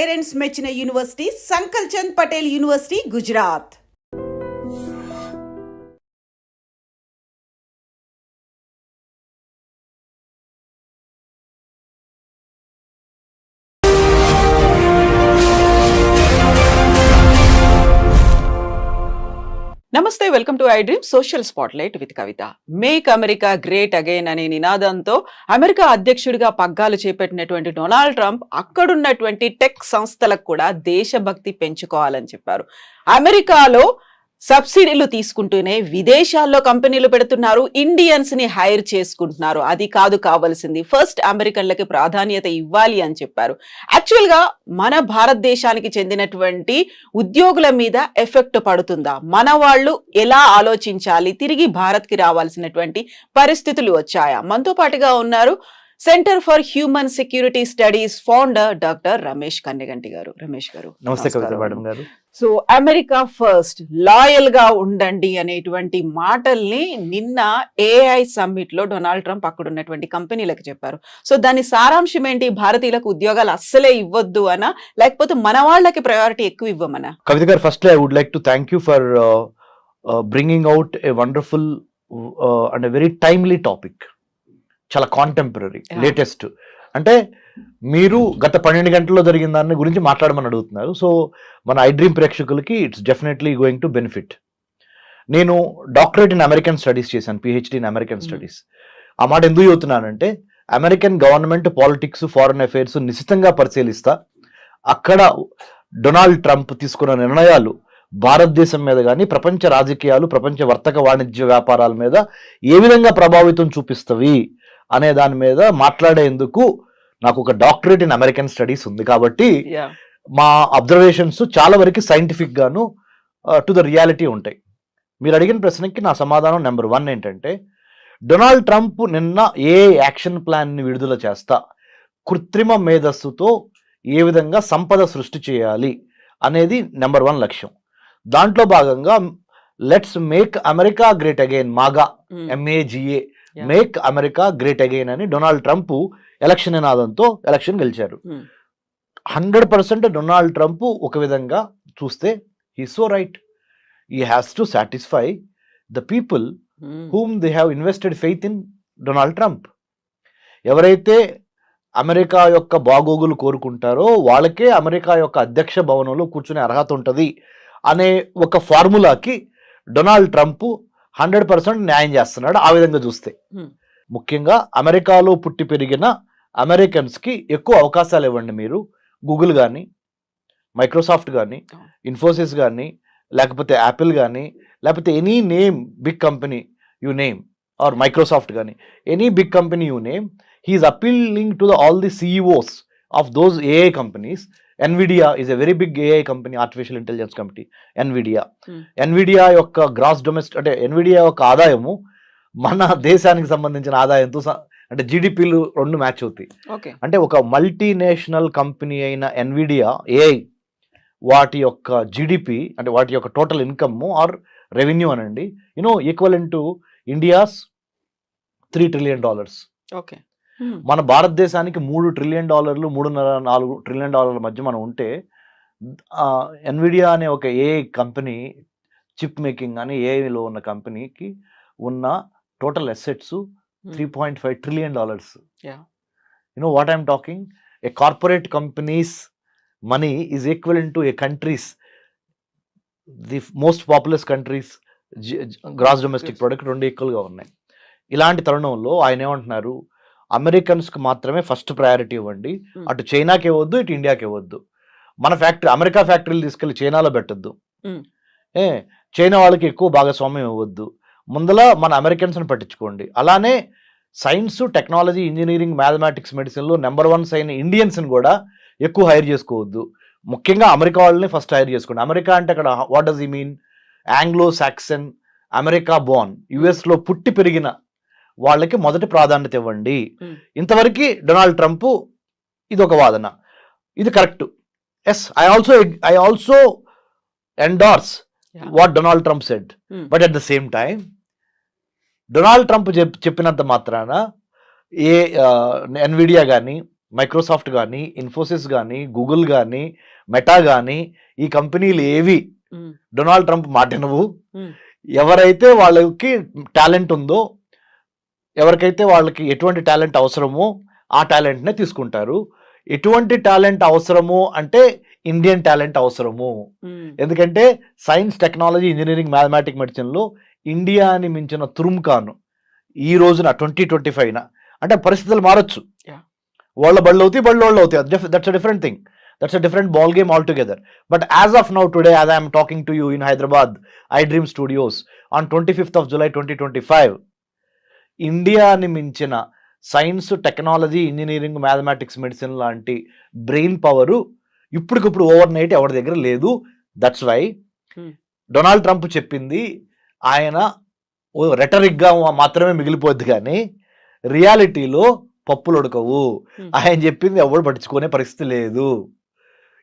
Parents మెచ్చిన university సంకల్ Chand Patel university Gujarat. నమస్తే, welcome to I dream social spotlight with Kavitha. Make America great again అనే నినాదంతో America అధ్యక్షుడిగా పగ్గాలు చేపట్టినటువంటి డొనాల్డ్ ట్రంప్ అక్కడున్నటువంటి టెక్ సంస్థలకు కూడా దేశభక్తి పెంచుకోవాలని చెప్పారు. అమెరికాలో సబ్సిడీలు తీసుకుంటూనే విదేశాల్లో కంపెనీలు పెడుతున్నారు, ఇండియన్స్ ని హైర్ చేసుకుంటున్నారు. అది కాదు కావాల్సింది, ఫస్ట్ అమెరికన్లకి ప్రాధాన్యత ఇవ్వాలి అని చెప్పారు. యాక్చువల్ గా మన భారతదేశానికి చెందినటువంటి ఉద్యోగుల మీద ఎఫెక్ట్ పడుతుందా, మన వాళ్ళు ఎలా ఆలోచించాలి, తిరిగి భారత్ కి రావాల్సినటువంటి పరిస్థితులు వచ్చాయా? మనతో పాటుగా ఉన్నారు centre for human security studies founder doctor Ramesh Kanneganti గారు. రమేష్ గారు నమస్తే. కవిత మేడం గారు. సో అమెరికా ఫస్ట్, లాయల్ గా ఉండండి అనేటువంటి మాటల్ని నిన్న ఏఐ సమ్మిట్ లో డొనాల్డ్ ట్రంప్ అక్కడ ఉన్నటువంటి కంపెనీలకు చెప్పారు. సో దాని సారాంశం ఏంటి? భారతీయులకు ఉద్యోగాలు అస్సలే ఇవ్వద్దు అనా, లేకపోతే మన వాళ్ళకి ప్రయారిటీ ఎక్కువ ఇవ్వమనా? కవిత గారు, first I would like to thank you for bringing out a wonderful and very timely topic. చాలా కాంటెంపరీ, లేటెస్ట్. అంటే మీరు గత 12 గంటల్లో జరిగిన దాని గురించి మాట్లాడమని అడుగుతున్నారు. సో మన ఐ డ్రీమ్ ప్రేక్షకులకి it's definitely going to benefit. నేను డాక్టరేట్ ఇన్ అమెరికన్ స్టడీస్ చేశాను, పిహెచ్డి ఇన్ అమెరికన్ స్టడీస్. ఆ మాట ఎందుకు చెబుతున్నానంటే, American government politics, foreign affairs నిశితంగా పరిశీలిస్తా అక్కడ డొనాల్డ్ ట్రంప్ తీసుకున్న నిర్ణయాలు భారతదేశం మీద కానీ, ప్రపంచ రాజకీయాలు, ప్రపంచ వర్తక వాణిజ్య వ్యాపారాల మీద ఏ విధంగా ప్రభావితం చూపిస్తవి అనే దాని మీద మాట్లాడేందుకు నాకు ఒక డాక్టరేట్ ఇన్ అమెరికన్ స్టడీస్ ఉంది. కాబట్టి మా అబ్జర్వేషన్స్ చాలా వరకు సైంటిఫిక్ గాను టు ద రియాలిటీ ఉంటాయి. మీరు అడిగిన ప్రశ్నకి నా సమాధానం నెంబర్ 1 ఏంటంటే, డొనాల్డ్ ట్రంప్ నిన్న ఏ యాక్షన్ ప్లాన్ని విడుదల చేస్తా, కృత్రిమ మేధస్సుతో ఏ విధంగా సంపద సృష్టి చేయాలి అనేది నెంబర్ 1 లక్ష్యం. దాంట్లో భాగంగా let's make America great again, MAGA MAGA, make America great again అని డొనాల్డ్ ట్రంప్ ఎలక్షన్ నినాదంతో ఎలక్షన్ గెలిచారు. 100% డొనాల్డ్ ట్రంప్ ఒక విధంగా చూస్తే he so right. He has to satisfy the people whom they have invested faith in Donald Trump. ఎవరైతే America యొక్క బాగోగులు కోరుకుంటారో వాళ్ళకే అమెరికా యొక్క అధ్యక్ష భవనంలో కూర్చునే అర్హత ఉంటుంది అనే ఒక ఫార్ములాకి డొనాల్డ్ ట్రంప్ 100% న్యాయం చేస్తున్నాడు. ఆ విధంగా చూస్తే ముఖ్యంగా అమెరికాలో పుట్టి పెరిగిన అమెరికన్స్కి ఎక్కువ అవకాశాలు ఇవ్వండి. మీరు గూగుల్ కానీ, మైక్రోసాఫ్ట్ కానీ, ఇన్ఫోసిస్ కానీ, లేకపోతే యాపిల్ కానీ, లేకపోతే any name big company you name, or Microsoft కానీ, any big company you name, he's appealing to all the CEOs of those AI companies. NVIDIA is a very big AI company, artificial intelligence company, NVIDIA యొక్క gross domestic, అంటే NVIDIA యొక్క ఆదాయము మన దేశానికి సంబంధించిన ఆదాయంతో అంటే GDPలు 2 మ్యాచ్ అవుతాయి. అంటే ఒక మల్టీనేషనల్ కంపెనీ అయిన NVIDIA AI వాటి యొక్క GDP, అంటే వాటి యొక్క టోటల్ ఇన్కమ్ ఆర్ రెవెన్యూ అనండి, ఈక్వలెంట్ టు ఇండియాస్ $3 trillion. మన భారతదేశానికి $3 trillion, $3.5-4 trillion మధ్య మనం ఉంటే, NVIDIA అనే ఒక AI కంపెనీ, చిప్ మేకింగ్ అని ఏఐలో ఉన్న కంపెనీకి ఉన్న total assets $3.5 trillion. You know what I'm talking? A corporate company's money is equivalent to a country's, the most populous countries gross domestic product 2 ఈక్వల్గా ఉన్నాయి. ఇలాంటి తరుణంలో ఆయన ఏమంటున్నారు, అమెరికన్స్కి మాత్రమే ఫస్ట్ ప్రయారిటీ ఇవ్వండి, అటు చైనాకి ఇవ్వద్దు, ఇటు ఇండియాకి ఇవ్వద్దు. మన అమెరికా ఫ్యాక్టరీలు తీసుకెళ్లి చైనాలో పెట్టద్దు, చైనా వాళ్ళకి ఎక్కువ భాగస్వామ్యం ఇవ్వద్దు, ముందల మన అమెరికన్స్ని పట్టించుకోండి. అలానే సైన్స్, టెక్నాలజీ, ఇంజనీరింగ్, మ్యాథమెటిక్స్, మెడిసిన్లో నెంబర్ 1 అయిన ఇండియన్స్ని కూడా ఎక్కువ హైర్ చేసుకోవద్దు. ముఖ్యంగా అమెరికా వాళ్ళని ఫస్ట్ హైర్ చేసుకోండి. అమెరికా అంటే అక్కడ what does he mean? Anglo Saxon, America Born, యుఎస్లో పుట్టి పెరిగిన వాళ్ళకి మొదటి ప్రాధాన్యత ఇవ్వండి. ఇంతవరకు డొనాల్డ్ ట్రంప్ ఇది ఒక వాదన, ఇది correct. Yes, I also endorse what Donald Trump said. But at the same time Donald Trump చెప్పినంత మాత్రాన NVIDIA కానీ, మైక్రోసాఫ్ట్ కానీ, ఇన్ఫోసిస్ కానీ, గూగుల్ కానీ, మెటా కానీ, ఈ కంపెనీలు ఏవి డొనాల్డ్ ట్రంప్ మాటినవు. ఎవరైతే వాళ్ళకి టాలెంట్ ఉందో, ఎవరికైతే వాళ్ళకి ఎటువంటి టాలెంట్ అవసరమో ఆ టాలెంట్నే తీసుకుంటారు. ఎటువంటి టాలెంట్ అవసరము అంటే ఇండియన్ టాలెంట్ అవసరము. ఎందుకంటే సైన్స్, టెక్నాలజీ, ఇంజనీరింగ్, మ్యాథమెటిక్, మెడిసిన్లో ఇండియాని మించిన తురుముకాను ఈ రోజున 2025 అంటే పరిస్థితులు మారచ్చు. వాళ్ళ బళ్ళు అవుతాయి, బళ్ళు అవుతాయి. That's a different thing. That's a different ball game altogether. But as of now, today, as I am talking to you in Hyderabad, iDream Studios, on 25th of July 2025, ఇండియాని మించిన science, technology, engineering, mathematics, medicine లాంటి brain power ఇప్పటికిప్పుడు over night ఎవరి దగ్గర లేదు. That's why Donald Trump చెప్పింది ఆయన రెటరిక్గా మాత్రమే మిగిలిపోద్ది, కానీ రియాలిటీలో పప్పులు ఉడకవు. ఆయన చెప్పింది ఎవరు పట్టించుకునే పరిస్థితి లేదు.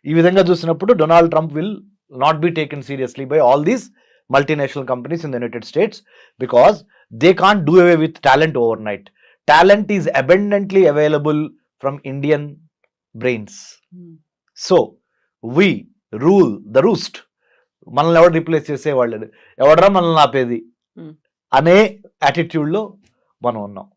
ఈ విధంగా చూసినప్పుడు Donald Trump will not be taken seriously by all these multinational companies in the United states because they can't do away with talent over night. Talent is abundantly available from Indian brains. So we rule the roost. మనల్ని ఎవరు replace చేసేవాళ్ళు, ఎవడరా మనల్ని ఆపేది అనే యాటిట్యూడ్లో మనం ఉన్నాం.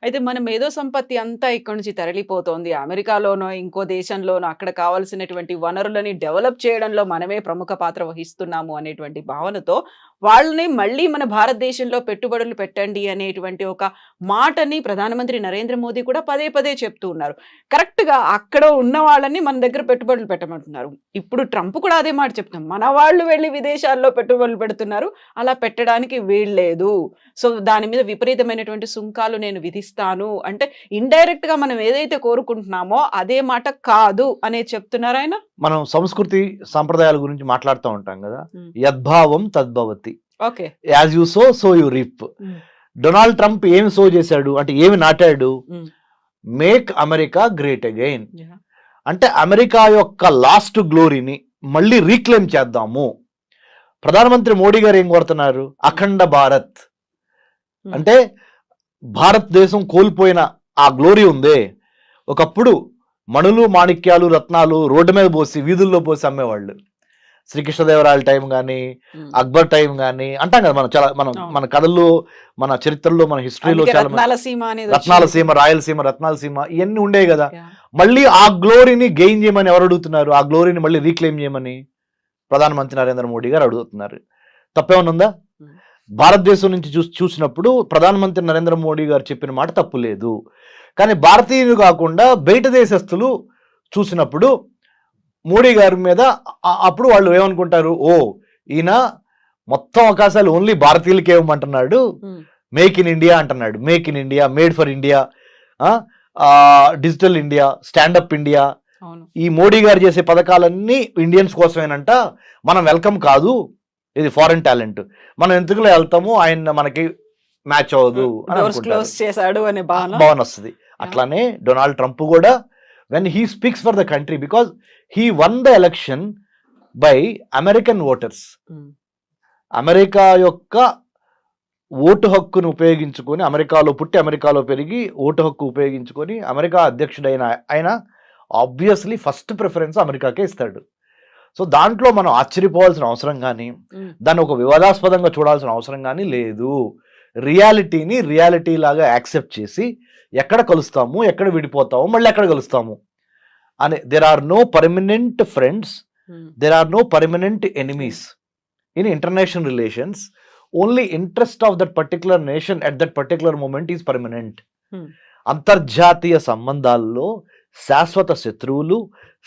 అయితే మన మేధో సంపత్తి అంతా ఇక్కడ నుంచి తరలిపోతోంది. అమెరికాలోనో ఇంకో దేశంలోనో అక్కడ కావాల్సినటువంటి వనరులని డెవలప్ చేయడంలో మనమే ప్రముఖ పాత్ర వహిస్తున్నాము అనేటువంటి భావనతో వాళ్ళని మళ్ళీ మన భారతదేశంలో పెట్టుబడులు పెట్టండి అనేటువంటి ఒక మాటని ప్రధానమంత్రి నరేంద్ర మోదీ కూడా పదే పదే చెప్తూ ఉన్నారు. కరెక్ట్గా అక్కడ ఉన్న వాళ్ళని మన దగ్గర పెట్టుబడులు పెట్టమంటున్నారు. ఇప్పుడు ట్రంప్ కూడా అదే మాట చెప్తున్నాం, మన వాళ్ళు వెళ్ళి విదేశాల్లో పెట్టుబడులు పెడుతున్నారు, అలా పెట్టడానికి వీల్లేదు. సో దాని మీద విపరీతమైనటువంటి సుంకాలు నేను విధిస్తాను అంటే ఇండైరెక్ట్ గా మనం ఏదైతే కోరుకుంటున్నామో అదే మాట కాదు అనే చెప్తున్నారు ఆయన. మనం సంస్కృతి సంప్రదాయాల గురించి మాట్లాడుతూ ఉంటాం కదా, యద్భావం తద్భవతి, okay, as you sow so you reap. Donald Trump ఏమి సో చేశాడు అంటే, ఏమి నాటాడు? Make America great again. అంటే అమెరికా యొక్క లాస్ట్ గ్లోరీని మళ్ళీ రీక్లెయిమ్ చేద్దాము. ప్రధానమంత్రి మోడీ గారు ఏం కోరుతున్నారు? అఖండ భారత్. అంటే భారతదేశం కోల్పోయిన ఆ గ్లోరీ ఉందే, ఒకప్పుడు మణులు, మాణిక్యాలు, రత్నాలు రోడ్డు మీద పోసి, వీధుల్లో పోసి అమ్మేవాళ్ళు. శ్రీకృష్ణదేవరాయల టైం కానీ, అక్బర్ టైం కానీ అంటాం కదా మనం. చాలా మన కథల్లో, మన చరిత్రలో, మన హిస్టరీలో చాలా రత్నాల సీమ, రాయలసీమ, రత్నాల సీమ ఇవన్నీ ఉండేవి కదా. మళ్ళీ ఆ గ్లోరీని గెయిన్ చేయమని ఎవరు అడుగుతున్నారు? ఆ గ్లోరీని మళ్ళీ రీక్లెయిమ్ చేయమని ప్రధానమంత్రి నరేంద్ర మోడీ గారు అడుగుతున్నారు. తప్పేమన్నా ఉందా? భారతదేశం నుంచి చూసినప్పుడు ప్రధానమంత్రి నరేంద్ర మోడీ గారు చెప్పిన మాట తప్పు లేదు. కానీ భారతీయులు కాకుండా బయట దేశస్తులు చూసినప్పుడు మోడీ గారి మీద అప్పుడు వాళ్ళు ఏమనుకుంటారు? ఓ, ఈయన మొత్తం అవకాశాలు ఓన్లీ భారతీయులకే ఇవ్వమంటున్నాడు, మేక్ ఇన్ ఇండియా అంటున్నాడు. Make in India, made for India, digital India, stand up India, ఈ మోడీ గారు చేసే పథకాలన్నీ ఇండియన్స్ కోసమేనంట. మనం వెల్కమ్ కాదు, ఇది ఫారెన్ టాలెంట్, మనం ఎందుకులో వెళ్తాము, ఆయన మనకి మ్యాచ్ అవ్వదు అని భావన వస్తుంది. అట్లానే డొనాల్డ్ ట్రంప్ కూడా when he speaks for the country, because he one the election by American voters. America యొక్క ఓటు హక్కును ఉపయోగించుకొని, అమెరికాలో పుట్టి అమెరికాలో పెరిగి ఓటు హక్కు ఉపయోగించుకొని అమెరికా అధ్యక్షుడైన ఆయన ఆబ్వియస్లీ ఫస్ట్ ప్రిఫరెన్స్ అమెరికాకే ఇస్తాడు. సో దాంట్లో మనం ఆశ్చర్యపోవాల్సిన అవసరం కానీ, దాన్ని ఒక వివాదాస్పదంగా చూడాల్సిన అవసరం కానీ లేదు. రియాలిటీని రియాలిటీ లాగా యాక్సెప్ట్ చేసి ఎక్కడ కలుస్తాము, ఎక్కడ విడిపోతాము, మళ్ళీ ఎక్కడ కలుస్తాము అని. There are no permanent friends, there are no permanent enemies in international relations. Only interest of that particular nation at that particular moment is permanent. అంతర్జాతీయ సంబంధాల్లో శాశ్వత శత్రువులు,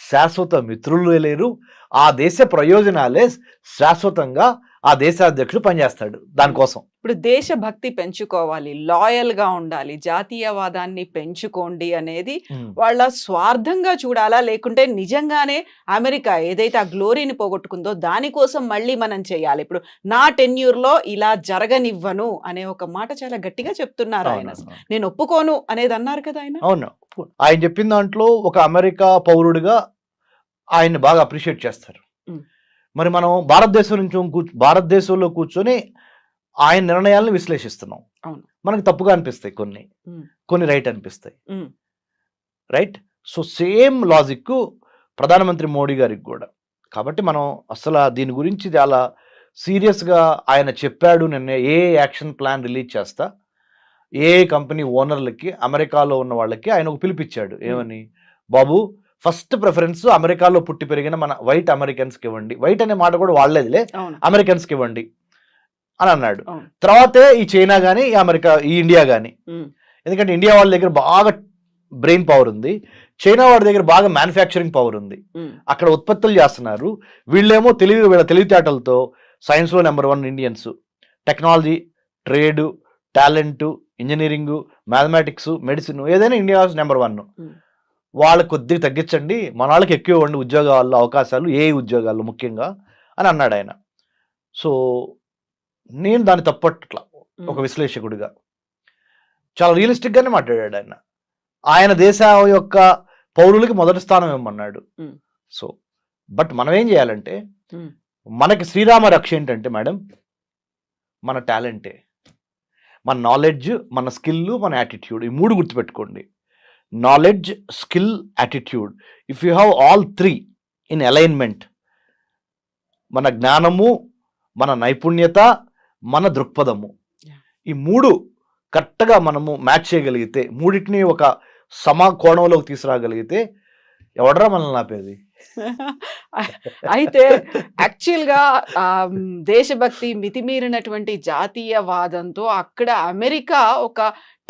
శాశ్వత మిత్రులు లేరు. ఆ దేశ ప్రయోజనాలే శాశ్వతంగా ఆ దేశ అధ్యక్షుడు పనిచేస్తాడు దానికోసం. ఇప్పుడు దేశభక్తి పెంచుకోవాలి, లాయల్ గా ఉండాలి, జాతీయవాదాన్ని పెంచుకోండి అనేది వాళ్ళ స్వార్థంగా చూడాలా, లేకుంటే నిజంగానే అమెరికా ఏదైతే ఆ గ్లోరీని పోగొట్టుకుందో దానికోసం మళ్ళీ మనం చేయాలి? ఇప్పుడు నా టెన్యూర్ లో ఇలా జరగనివ్వను అనే ఒక మాట చాలా గట్టిగా చెప్తున్నారు ఆయన. నేను ఒప్పుకోను అనేది అన్నారు కదా ఆయన. అవును, ఆయన చెప్పిన దాంట్లో ఒక అమెరికా పౌరుడిగా ఆయన్ని బాగా అప్రిషియేట్ చేస్తారు. మరి మనం భారతదేశంలో కూర్చొని ఆయన నిర్ణయాలను విశ్లేషిస్తున్నాం. మనకు తప్పుగా అనిపిస్తాయి కొన్ని రైట్ అనిపిస్తాయి, రైట్? సో సేమ్ లాజిక్ ప్రధానమంత్రి మోడీ గారికి కూడా. కాబట్టి మనం అసలు దీని గురించి చాలా సీరియస్గా ఆయన చెప్పాడు. నిన్న ఏ యాక్షన్ ప్లాన్ రిలీజ్ చేస్తా, ఏ కంపెనీ ఓనర్లకి అమెరికాలో ఉన్న వాళ్ళకి ఆయన ఒక పిలిపించాడు. ఏమని, బాబు ఫస్ట్ ప్రిఫరెన్స్ అమెరికాలో పుట్టి పెరిగిన మన వైట్ అమెరికన్స్కి ఇవ్వండి. వైట్ అనే మాట కూడా వాడలేదులే, అమెరికన్స్కి ఇవ్వండి అని అన్నాడు. తర్వాతే ఈ చైనా కానీ ఈ అమెరికా, ఈ ఇండియా కానీ. ఎందుకంటే ఇండియా వాళ్ళ దగ్గర బాగా బ్రెయిన్ పవర్ ఉంది, చైనా వాడి దగ్గర బాగా మ్యానుఫ్యాక్చరింగ్ పవర్ ఉంది, అక్కడ ఉత్పత్తులు చేస్తున్నారు. వీళ్ళేమో వీళ్ళ తెలివితేటలతో సైన్స్లో number 1 Indians, technology, trade, talent, engineering, mathematics, medicine, ఏదైనా ఇండియా నెంబర్ 1. వాళ్ళకి కొద్దిగా తగ్గించండి, మన వాళ్ళకి ఎక్కువ ఇవ్వండి ఉద్యోగాల్లో అవకాశాలు, ఏ ఉద్యోగాల్లో ముఖ్యంగా అని అన్నాడు ఆయన. సో నేను దాన్ని తప్పట్లా ఒక విశ్లేషకుడిగా. చాలా రియలిస్టిక్గానే మాట్లాడాడు ఆయన. ఆయన దేశం యొక్క పౌరులకి మొదటి స్థానం ఇవ్వమన్నాడు. సో బట్ మనం ఏం చేయాలంటే, మనకి శ్రీరామ రక్ష ఏంటంటే మేడం, మన టాలెంటే, మన నాలెడ్జ్, మన స్కిల్, మన యాటిట్యూడ్. ఈ 3 గుర్తుపెట్టుకోండి. Knowledge, skill, attitude. If you have all 3 in alignment, మన జ్ఞానము, మన నైపుణ్యత, మన దృక్పథము, ఈ 3 కరెక్ట్గా మనము మ్యాచ్ చేయగలిగితే, 3టిని ఒక సమకోణంలోకి తీసుకురాగలిగితే ఎవడరా మనల్ని ఆపేది? అయితే యాక్చువల్గా దేశభక్తి మితిమీరినటువంటి జాతీయవాదంతో అక్కడ అమెరికా ఒక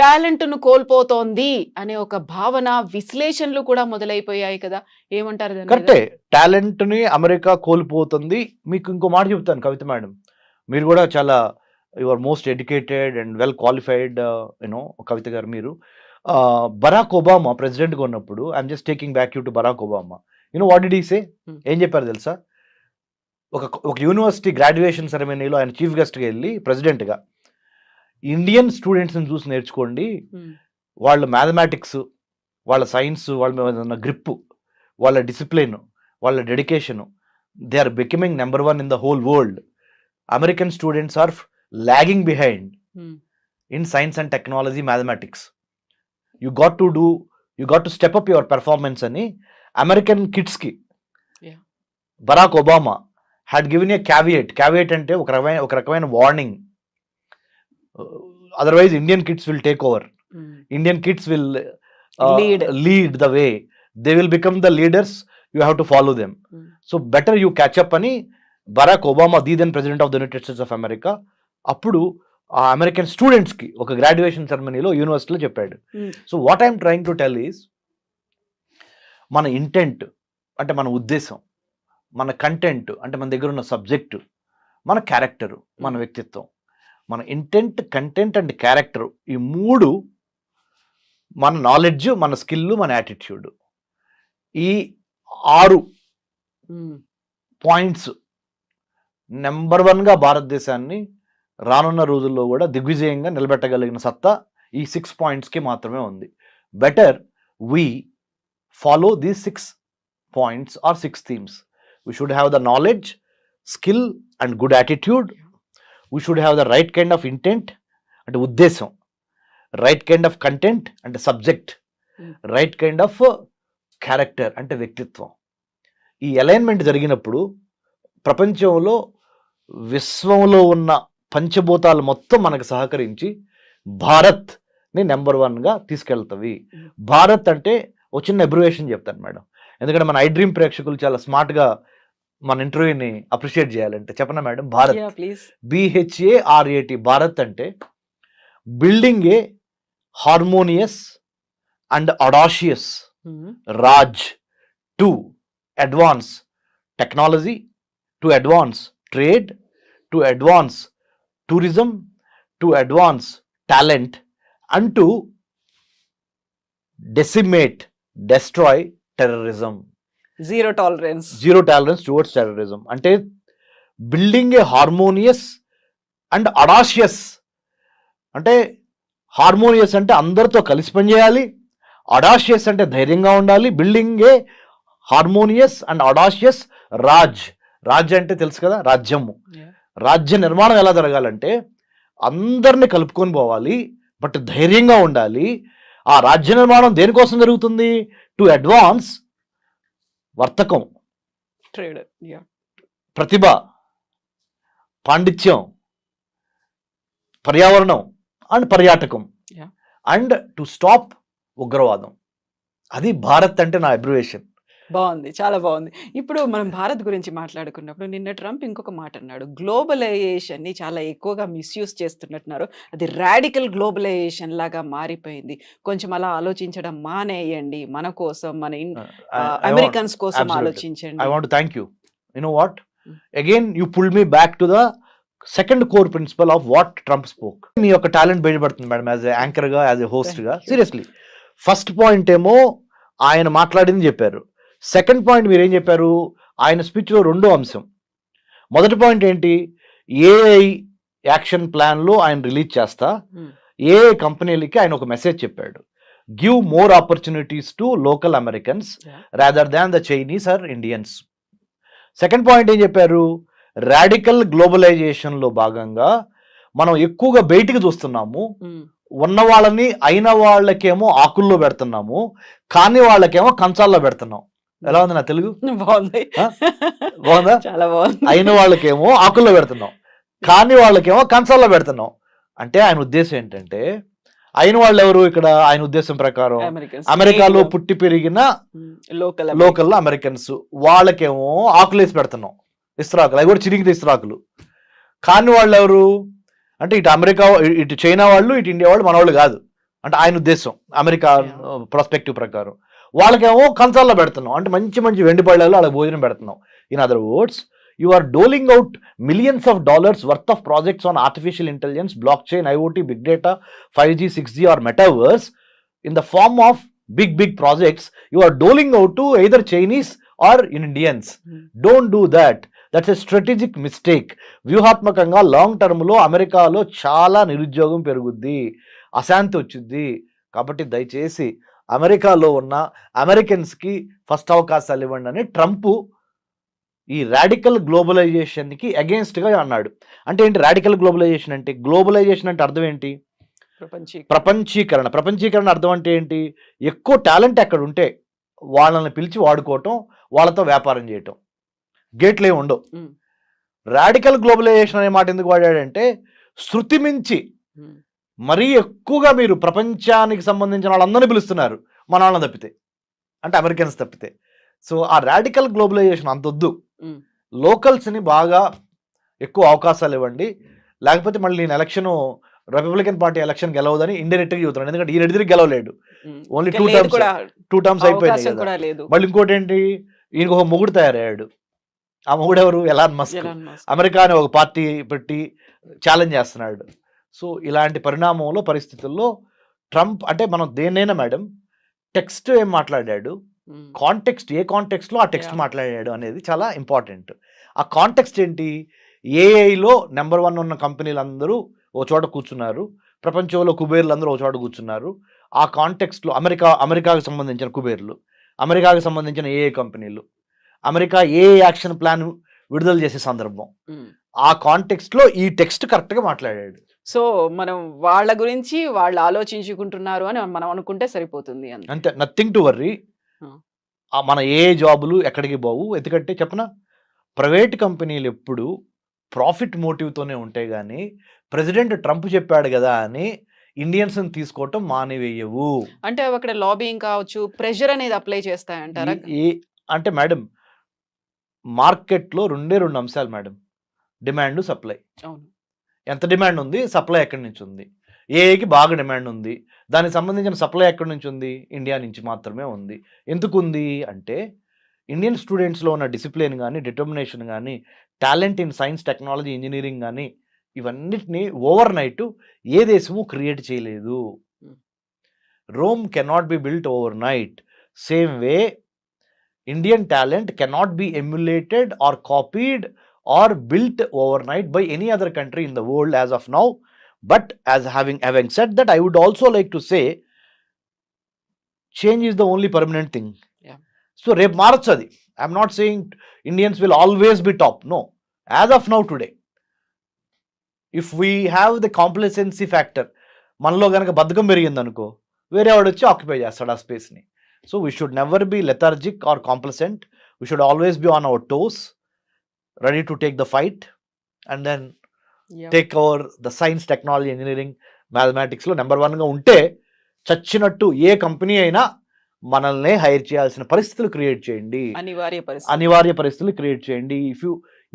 టాలెంట్ను కోల్పోతోంది అనే ఒక భావన, విశ్లేషణలు కూడా మొదలైపోయాయి కదా, ఏమంటారు దాని మీద? కరెక్టే, టాలెంట్ని అమెరికా కోల్పోతుంది. మీకు ఇంకో మాట చెప్తాను కవిత మేడం, మీరు కూడా చాలా your most educated and well qualified you know Kavitha garu. మీరు బరాక్ ఒబామా ప్రెసిడెంట్గా ఉన్నప్పుడు, I'm just taking back you to Barack Obama. You know what did he say? ఏం చెప్పారు తెలుసా? ఒక యూనివర్సిటీ గ్రాడ్యుయేషన్ సెరమనీలో ఆయన చీఫ్ గెస్ట్గా వెళ్ళి ప్రెసిడెంట్గా, ఇండియన్ స్టూడెంట్స్ని చూసి నేర్చుకోండి, వాళ్ళ మ్యాథమెటిక్స్, వాళ్ళ సైన్స్, వాళ్ళ మీద గ్రిప్పు, వాళ్ళ డిసిప్లిన్, వాళ్ళ dedication, they are becoming number 1 in the whole world. American students are lagging behind in science and technology, mathematics. You got to step up your performance ani American kids ki Barack Obama had given a caveat ante oka rakamaina warning. Otherwise Indian kids will take over. Indian kids will lead the way. They will become the leaders, you have to follow them. So better you catch up ani Barack Obama, the then president of the United States of America, అప్పుడు ఆ American స్టూడెంట్స్కి ఒక graduation సెరమనీలో యూనివర్సిటీలో చెప్పాడు. So what I'm trying to tell is, మన intent అంటే మన ఉద్దేశం, మన కంటెంట్ అంటే మన దగ్గర ఉన్న సబ్జెక్టు, మన క్యారెక్టరు, మన వ్యక్తిత్వం, మన ఇంటెంట్, కంటెంట్ అండ్ క్యారెక్టర్, ఈ 3 మన నాలెడ్జ్, మన స్కిల్, మన యాటిట్యూడ్, ఈ 6 పాయింట్స్ నెంబర్ 1గా భారతదేశాన్ని రానున్న రోజుల్లో కూడా దిగ్విజయంగా నిలబెట్టగలిగిన సత్తా ఈ 6 పాయింట్స్కి మాత్రమే ఉంది. Better we follow these 6 points are 6 themes. We should have the knowledge, skill and good attitude. We should have the right kind of intent అంటే ఉద్దేశం, రైట్ కైండ్ ఆఫ్ కంటెంట్ అంటే subject, right kind of character అంటే వ్యక్తిత్వం. ఈ alignment జరిగినప్పుడు ప్రపంచంలో, విశ్వంలో ఉన్న పంచభూతాలు మొత్తం మనకు సహకరించి భారత్ని నెంబర్ 1గా తీసుకెళ్తవి. భారత్ అంటే ఒక చిన్న అబ్రివేషన్ చెప్తాను మేడం, ఎందుకంటే మన ఐ డ్రీమ్ ప్రేక్షకులు చాలా స్మార్ట్గా మన ఇంటర్వ్యూని అప్రిషియేట్ చేయాలంటే చెప్పనా మేడం? భారత్, BHARAT. భారత్ అంటే building a harmonious and audacious Raj to advance technology, to advance trade, to advance tourism, to advance talent, and to decimate, destroy terrorism. Zero tolerance towards terrorism. అంటే building a harmonious and audacious, అంటే harmonious అంటే అందరితో కలిసి పనిచేయాలి, audacious అంటే ధైర్యంగా ఉండాలి. Building a harmonious and audacious Raj అంటే తెలుసు కదా, రాజ్యము. రాజ్య నిర్మాణం ఎలా జరగాలంటే అందరిని కలుపుకొని పోవాలి, బట్ ధైర్యంగా ఉండాలి. ఆ రాజ్య నిర్మాణం దేనికోసం జరుగుతుంది? టు అడ్వాన్స్ వర్తకం, ట్రేడ్. ప్రతిభ, పాండిత్యం, పర్యావరణం అండ్ పర్యాటకం, Yeah. అండ్ టు స్టాప్ ఉగ్రవాదం. అది భారత్ అంటే నా అబ్రివేషన్. బాగుంది, చాలా బాగుంది. ఇప్పుడు మనం భారత్ గురించి మాట్లాడుకున్నప్పుడు నిన్న ట్రంప్ ఇంకొక మాట అన్నాడు. గ్లోబలైజేషన్ ని చాలా ఎక్కువగా మిస్యూజ్ చేస్తున్నట్టున్నారు. అది రాడికల్ గ్లోబలైజేషన్ లాగా మారిపోయింది. కొంచెం అలా ఆలోచించడం మానేయండి. మన కోసం, మన అమెరికన్స్ కోసం absolutely. ఆలోచించండి. I want to thank you. You know what? Again, you pulled me back to the second core principle of what Trump spoke. మీ యొక్క టాలెంట్ బయటపడుతుంది మేడం, యాజ్ ఎ యాంకర్ గా, యాజ్ ఎ హోస్ట్ గా. Thank you. Seriously, first point ఏమో ఆయన మాట్లాడింది చెప్పారు. Second point మీరు ఏం చెప్పారు? ఆయన స్పీచ్ లో రెండో అంశం. మొదటి పాయింట్ ఏంటి? ఏఐ యాక్షన్ ప్లాన్ లో ఆయన రిలీజ్ చేస్తా Hmm. ఏఐ కంపెనీలకి ఆయన ఒక మెసేజ్ చెప్పాడు. Give more opportunities to local Americans Yeah. Rather than the Chinese or Indians. Second point ఏం చెప్పారు? రాడికల్ గ్లోబలైజేషన్ లో భాగంగా మనం ఎక్కువగా బయటికి చూస్తున్నాము. Hmm. ఉన్న వాళ్ళని అయిన వాళ్ళకేమో ఆకుల్లో పెడుతున్నాము, కాని వాళ్ళకేమో కంచాల్లో పెడుతున్నాం. ఎలా ఉంది నా తెలుగు? బాగుంది. బాగుందా? చాలా బాగుంది. అయిన వాళ్ళకేమో ఆకుల్లో పెడుతున్నాం, కాని వాళ్ళకేమో కంచాల్లో పెడుతున్నాం. అంటే ఆయన ఉద్దేశం ఏంటంటే, అయిన వాళ్ళు ఎవరు ఇక్కడ? ఆయన ఉద్దేశం ప్రకారం Americans. అమెరికాలో పుట్టి పెరిగిన లోకల్ అమెరికన్స్, వాళ్ళకేమో ఆకులేసి పెడుతున్నాం, ఇస్త్రాకులు, అవి కూడా చిరిగిన ఇస్త్రాకులు. కాని వాళ్ళు ఎవరు అంటే ఇటు అమెరికా, ఇటు చైనా వాళ్ళు, ఇటు ఇండియా వాళ్ళు, మన వాళ్ళు కాదు. అంటే ఆయన ఉద్దేశం అమెరికా ప్రాస్పెక్టివ్ ప్రకారం. వాళ్ళకేమో కంచాల్లో పెడుతున్నాం, అంటే మంచి మంచి వెండి పళ్ళలో వాళ్ళకి భోజనం పెడుతున్నాం. In other words, you are doling out millions of dollars worth of projects on artificial intelligence, blockchain, IoT, big data, 5G, 6G or metaverse in the form of big projects. You are doling out to either Chinese or Indians. Don't do that. That's a strategic mistake. వ్యూహాత్మకంగా long term లో అమెరికాలో చాలా నిరుద్యోగం పెరుగుద్ది, అశాంతి వచ్చింది. కాబట్టి దయచేసి అమెరికాలో ఉన్న అమెరికన్స్ కి ఫస్ట్ అవకాశాలు ఇవ్వండి అని ట్రంప్ ఈ రాడికల్ గ్లోబలైజేషన్ కి అగేన్స్ట్ గా అన్నాడు. అంటే ఏంటి రాడికల్ గ్లోబలైజేషన్ అంటే? గ్లోబలైజేషన్ అంటే అర్థం ఏంటి? ప్రపంచీకరణ. ప్రపంచీకరణ అర్థం అంటే ఏంటి? ఎక్కువ టాలెంట్ ఎక్కడ ఉంటే వాళ్ళని పిలిచి వాడుకోవటం, వాళ్ళతో వ్యాపారం చేయటం, గేట్లే ఉండవు. రాడికల్ గ్లోబలైజేషన్ అనే మాట ఎందుకు వాడాడంటే, శృతి మించి మరీ ఎక్కువగా మీరు ప్రపంచానికి సంబంధించిన వాళ్ళందరినీ పిలుస్తున్నారు, మన వాళ్ళని తప్పితే, అంటే అమెరికన్స్ తప్పితే. సో ఆ రాడికల్ గ్లోబలైజేషన్ అంతొద్దు. లోకల్స్ని బాగా ఎక్కువ అవకాశాలు ఇవ్వండి, లేకపోతే మళ్ళీ నేను ఎలక్షన్ రిపబ్లికన్ పార్టీ ఎలక్షన్ గెలవదని ఇండైరెక్ట్ గా చెబుతున్నాడు. ఎందుకంటే ఈయన ఎదురు గెలవలేడు, ఓన్లీ టూ టర్మ్స్ అయిపోయినాయి కదా. మళ్ళీ ఇంకోటి ఏంటి, ఈయనకు ఒక మొగుడు తయారయ్యాడు. ఆ మొగుడు ఎవరు? Elon Musk. అమెరికా అనే ఒక పార్టీ పెట్టి ఛాలెంజ్ చేస్తున్నాడు. సో ఇలాంటి పరిణామంలో, పరిస్థితుల్లో ట్రంప్ అంటే మనం దేన్నైనా మేడం, టెక్స్ట్ ఏం మాట్లాడాడు, కాంటెక్స్ట్ ఏ కాంటెక్స్ట్ లో ఆ టెక్స్ట్ మాట్లాడాడు అనేది చాలా ఇంపార్టెంట్. ఆ కాంటెక్స్ట్ ఏంటి? ఏఐలో నెంబర్ 1 ఉన్న కంపెనీలు అందరూ ఓ చోట కూర్చున్నారు, ప్రపంచంలో కుబేర్లు అందరూ ఓ చోట కూర్చున్నారు. ఆ కాంటెక్స్ట్లో అమెరికాకు సంబంధించిన కుబేర్లు, అమెరికాకు సంబంధించిన ఏఏ కంపెనీలు, అమెరికా ఏ యాక్షన్ ప్లాన్ విడుదల చేసే సందర్భం, ఆ కాంటెక్స్ట్లో ఈ టెక్స్ట్ కరెక్ట్గా మాట్లాడాడు. సో మనం వాళ్ళ గురించి వాళ్ళు ఆలోచించుకుంటున్నారు అని మనం అనుకుంటే సరిపోతుంది అంతే, నథింగ్ టు వర్రీ. మన ఏ జాబులు ఎక్కడికి పోవు. ఎందుకంటే చెప్పనా, ప్రైవేట్ కంపెనీలు ఎప్పుడు ప్రాఫిట్ మోటివ్తోనే ఉంటాయి, కానీ ప్రెసిడెంట్ ట్రంప్ చెప్పాడు కదా అని ఇండియన్స్ తీసుకోవటం మానివేయవు. అంటే అక్కడ లాబింగ్ కావచ్చు, ప్రెషర్ అనేది అప్లై చేస్తాయంటారా? అంటే మేడం, మార్కెట్లో రెండు అంశాలు మేడం, డిమాండ్, సప్లై. ఎంత డిమాండ్ ఉంది, సప్లై ఎక్కడి నుంచి ఉంది? ఏఐకి బాగా డిమాండ్ ఉంది, దానికి సంబంధించిన సప్లై ఎక్కడి నుంచి ఉంది? ఇండియా నుంచి మాత్రమే ఉంది. ఎందుకు ఉంది అంటే, ఇండియన్ స్టూడెంట్స్లో ఉన్న డిసిప్లిన్ కానీ, డిటర్మినేషన్ కానీ, talent in science, technology, engineering కానీ, ఇవన్నిటిని ఓవర్ నైట్ ఏ దేశము క్రియేట్ చేయలేదు. Rome cannot be built overnight. Same way Indian talent cannot be emulated or copied or built overnight by any other country in the world as of now. But as having said that, I would also like to say, change is the only permanent thing. Yeah. So rep march adi. I'm not saying Indians will always be top. No. As of now today, if we have the complacency factor, మనలో గనక బద్ధకం పెరిగింది అనుకో, వేరే వాడు వచ్చి occupy చేస్తాడు ఆ స్పేస్ని. So we should never be lethargic or complacent. We should always be on our toes, ready to take the fight, and then take over the science, technology, engineering, mathematics లో నెంబర్ 1 గా ఉంటే చచ్చినట్టు ఏ company అయినా మనల్ని hire చేయాల్సిన పరిస్థితులు create చేయండి, అనివార్య పరిస్థితులు క్రియేట్ చేయండి. If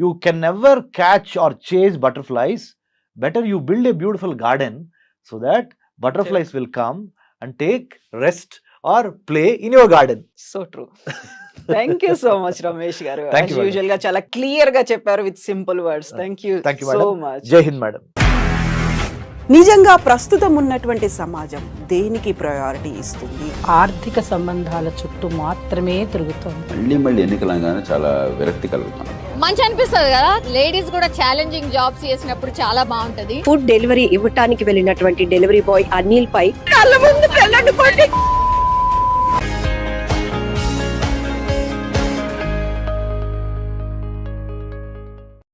you can never catch or chase butterflies, better you build a beautiful garden so that butterflies will come and take rest or play in your garden. So true. Thank you so much Ramesh గారు. Usual గా చాలా clear గా చెప్పారు with simple words. Thank you so much. Jai Hind madam. నిజంగా ప్రస్తుతం ఉన్నటువంటి సమాజం దేనికి ప్రయారిటీ ఇస్తుంది? ఆర్థిక సంబంధాల చుట్టూ మాత్రమే తిరుగుతోంది. మళ్ళీ ఎన్నికలంగానే చాలా విరక్తి కలుగుతాను. మంచి అనిపిస్తుంది కదా, లేడీస్ కూడా ఛాలెంజింగ్ జాబ్స్ చేసినప్పుడు చాలా బాగుంటది. ఫుడ్ డెలివరీ ఇవ్వటానికి వెళ్ళినటువంటి డెలివరీ బాయ్ అనిల్ పై కళ్ళ ముందు